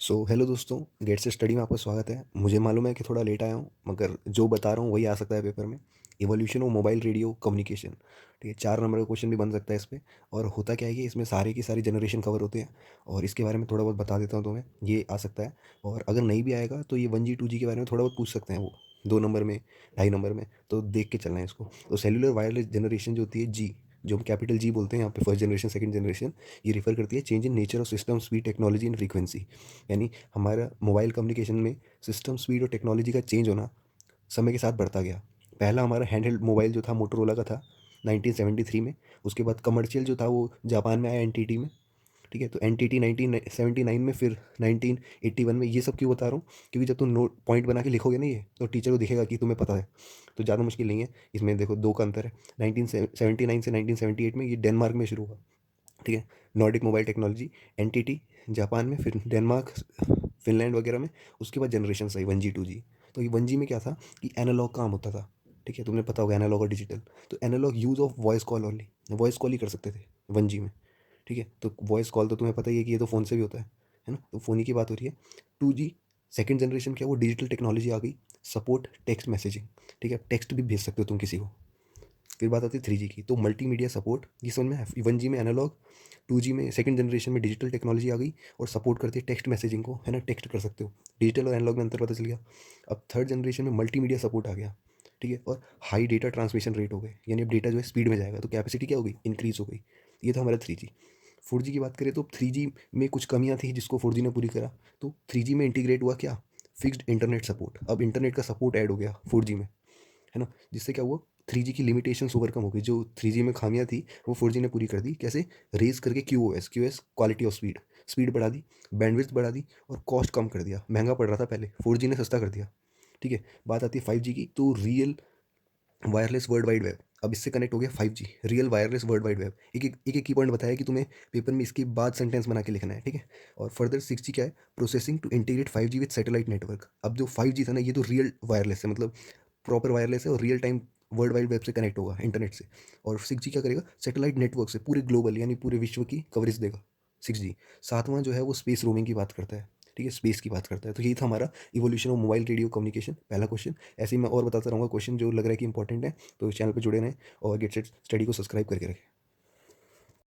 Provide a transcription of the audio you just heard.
Hello दोस्तों, gate से study में आपका स्वागत है। मुझे मालूम है कि थोड़ा लेट आया हूँ, मगर जो बता रहा हूँ वही आ सकता है पेपर में। Evolution of mobile radio communication, ठीक है। 4 नंबर का क्वेश्चन भी बन सकता है इस पे। और होता क्या है कि इसमें सारे की सारी जनरेशन कवर होते हैं, और इसके बारे में थोड़ा बहुत बता देता हूँ तुम्हें। ये आ सकता है, और अगर नहीं भी आएगा तो ये 1G 2G के बारे में थोड़ा बहुत पूछ सकते हैं वो, 2 नंबर में, 2.5 नंबर में। तो देख के चलना है इसको। तो सेलुलर वायरलेस जनरेशन जो होती है जी, जो हम कैपिटल जी बोलते हैं यहाँ पे, फर्स्ट जनरेशन सेकंड जनरेशन, ये रिफर करती है change in nature of system speed technology and frequency. यानी हमारा मोबाइल कम्युनिकेशन में सिस्टम स्पीड और टेक्नोलॉजी का चेंज होना समय के साथ बढ़ता गया। पहला हमारा हैंडहेल्ड मोबाइल जो था मोटोरोला का था 1973 में। उसके बाद कमर्शियल जो था वो जापान में आया एनटीटी में, ठीक है। तो एनटीटी 1979 में, फिर 1981 में। ये सब क्यों बता रहा हूँ? क्योंकि जब तुम नोट पॉइंट बना के लिखोगे ना ये, तो टीचर को दिखेगा कि तुम्हें पता है। तो ज़्यादा मुश्किल नहीं है। इसमें देखो दो का अंतर है। 1979 से 1978 में ये डेनमार्क में शुरू हुआ, ठीक है। Nordic mobile technology, NTT Japan में, फिर डेनमार्क, फिनलैंड वगैरह में। उसके बाद जनरेशन आई 1G 2G। तो ये 1G में क्या था कि एनालॉग काम होता था, ठीक है। तुमने पता होगा एनालॉग और डिजिटल। तो analogue use of voice call only, voice call ही कर सकते थे 1G में, ठीक है। तो वॉइस कॉल तो तुम्हें पता ही है कि ये तो फ़ोन से भी होता है ना। तो फ़ोन ही की बात हो रही है। 2G सेकंड जनरेशन क्या, वो डिजिटल टेक्नोलॉजी आ गई। सपोर्ट टेक्स्ट मैसेजिंग, ठीक है। टेक्स्ट भी भेज सकते हो तुम किसी को। फिर बात आती है 3G की, तो मल्टीमीडिया सपोर्ट। ये समझ में है? 1G में एनालॉग, 2G में सेकंड जनरेशन में डिजिटल टेक्नोलॉजी आ गई और सपोर्ट करती है टेक्स्ट मैसेजिंग को, है ना। टेक्स्ट कर सकते हो। डिजिटल और एनालॉग में अंतर पता चल गया। अब थर्ड जनरेशन में मल्टीमीडिया सपोर्ट आ गया, ठीक है। और हाई डेटा ट्रांसमिशन रेट हो गए, यानी अब डेटा जो है स्पीड में जाएगा, तो कैपेसिटी क्या हो गई, इंक्रीज हो गई। ये था हमारा 3G। 4G की बात करें तो 3G में कुछ कमियां थी जिसको 4G ने पूरी करा। तो 3G में इंटीग्रेट हुआ क्या, फिक्स्ड इंटरनेट सपोर्ट। अब इंटरनेट का सपोर्ट ऐड हो गया 4G में, है ना। जिससे क्या हुआ, 3G की लिमिटेशंस ओवरकम हो गई। जो 3G में खामियां थी वो 4G ने पूरी कर दी। कैसे? रेज करके QoS quality of speed, speed बढ़ा दी, बैंडविड्थ बढ़ा दी, और कॉस्ट कम कर दिया। महंगा पड़ रहा था पहले, 4G ने सस्ता कर दिया, ठीक है। बात आती है 5G की, तो real wireless world wide web. अब इससे कनेक्ट हो गया 5G, real wireless world wide web. एक एक की पॉइंट बताया कि तुम्हें पेपर में इसके बाद सेंटेंस बना के लिखना है, ठीक है। और फर्दर 6G क्या है, processing to integrate 5G with satellite network. अब जो 5G था ना, ये तो रियल वायरलेस है, मतलब प्रॉपर वायरलेस है और real time world wide web से कनेक्ट होगा, इंटरनेट से। और 6G क्या करेगा, सैटेलाइट नेटवर्क से पूरे ग्लोबल यानी पूरे विश्व की कवरेज देगा 6G। सातवां जो है वो स्पेस रोमिंग की बात करता है, ठीक है, स्पेस की बात करता है। तो यही था हमारा evolution of mobile radio communication, पहला क्वेश्चन। ऐसे ही मैं और बताता रहूँगा क्वेश्चन जो लग रहा है कि इंपॉर्टेंट है। तो इस चैनल पर जुड़े रहें और गेट सेट स्टडी को सब्सक्राइब करके रखें।